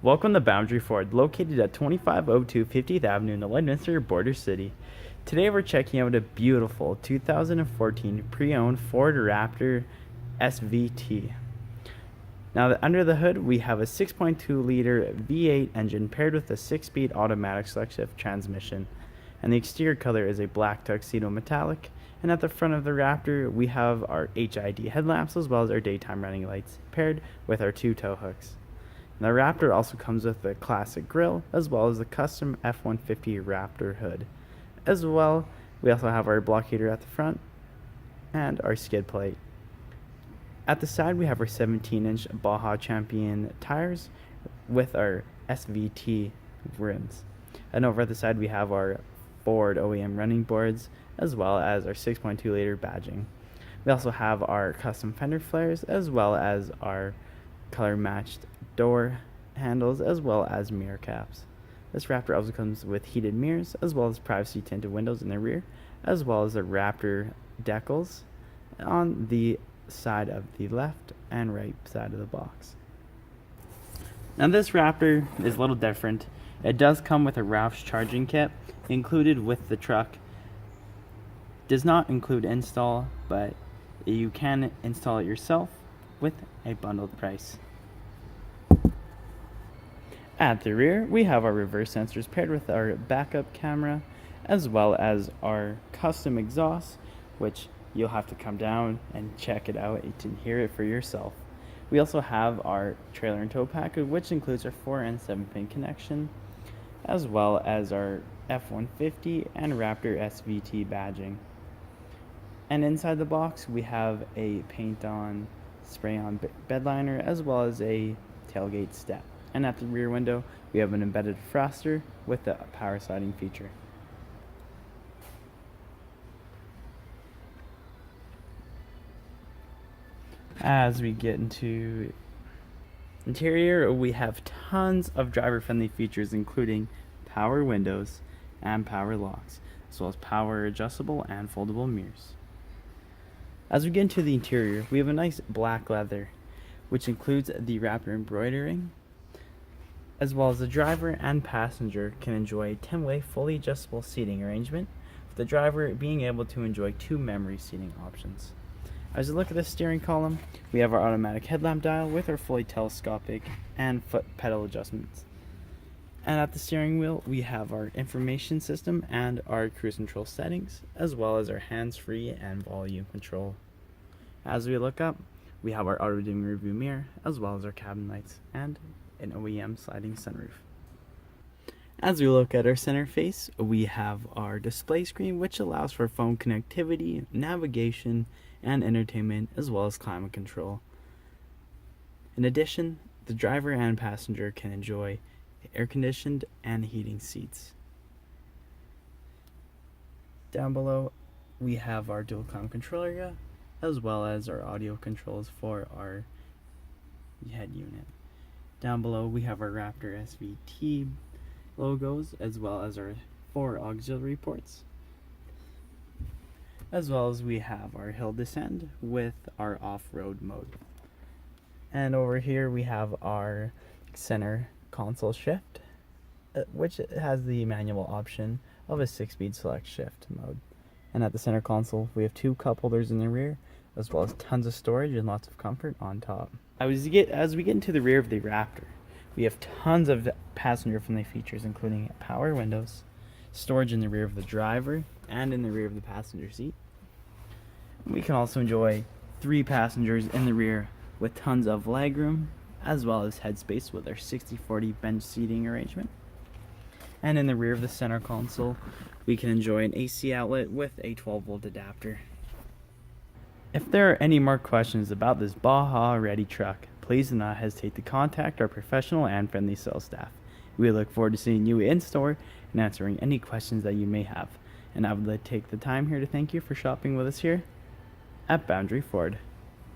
Welcome to Boundary Ford, located at 2502 50th Avenue in the Leominster Border City. Today we're checking out a beautiful 2014 pre-owned Ford Raptor SVT. Now under the hood we have a 6.2 liter V8 engine paired with a 6-speed automatic select shift transmission. And the exterior color is a black tuxedo metallic. And at the front of the Raptor we have our HID headlamps as well as our daytime running lights paired with our 2 tow hooks. The Raptor also comes with a classic grille as well as the custom F-150 Raptor hood. As well, we also have our block heater at the front and our skid plate. At the side we have our 17-inch Baja Champion tires with our SVT rims. And over at the side we have our Ford OEM running boards as well as our 6.2 liter badging. We also have our custom fender flares as well as our color matched door handles as well as mirror caps. This Raptor also comes with heated mirrors as well as privacy tinted windows in the rear as well as the Raptor decals on the side of the left and right side of the box. Now this Raptor is a little different. It does come with a Roush charging kit included with the truck. Does not include install, but you can install it yourself with a bundled price. At the rear, we have our reverse sensors paired with our backup camera, as well as our custom exhaust, which you'll have to come down and check it out and hear it for yourself. We also have our trailer and tow package, which includes our 4 and 7-pin connection, as well as our F-150 and Raptor SVT badging. And inside the box, we have a paint-on, spray-on bed liner, as well as a tailgate step. And at the rear window, we have an embedded defroster with the power sliding feature. As we get into interior, we have tons of driver-friendly features, including power windows and power locks, as well as power adjustable and foldable mirrors. As we get into the interior, we have a nice black leather, which includes the Raptor embroidering, as well as the driver and passenger can enjoy a 10-way fully adjustable seating arrangement, with the driver being able to enjoy 2 memory seating options. As we look at the steering column, we have our automatic headlamp dial with our fully telescopic and foot pedal adjustments. And at the steering wheel, we have our information system and our cruise control settings, as well as our hands-free and volume control. As we look up, we have our auto-dimming rearview mirror, as well as our cabin lights and an OEM sliding sunroof. As we look at our center face, we have our display screen, which allows for phone connectivity, navigation, and entertainment, as well as climate control. In addition, the driver and passenger can enjoy air-conditioned and heating seats. Down below, we have our dual climate control area, as well as our audio controls for our head unit. Down below, we have our Raptor SVT logos, as well as our 4 auxiliary ports. As well as we have our hill descent with our off-road mode. And over here we have our center console shift, which has the manual option of a 6-speed select shift mode. And at the center console we have 2 cup holders in the rear, as well as tons of storage and lots of comfort on top. As we get into the rear of the Raptor, we have tons of passenger-friendly features, including power windows, storage in the rear of the driver and in the rear of the passenger seat. We can also enjoy 3 passengers in the rear with tons of legroom, as well as headspace with our 60/40 bench seating arrangement. And in the rear of the center console, we can enjoy an AC outlet with a 12-volt adapter. If there are any more questions about this Baja-ready truck, please do not hesitate to contact our professional and friendly sales staff. We look forward to seeing you in store and answering any questions that you may have. And I would like to take the time here to thank you for shopping with us here at Boundary Ford.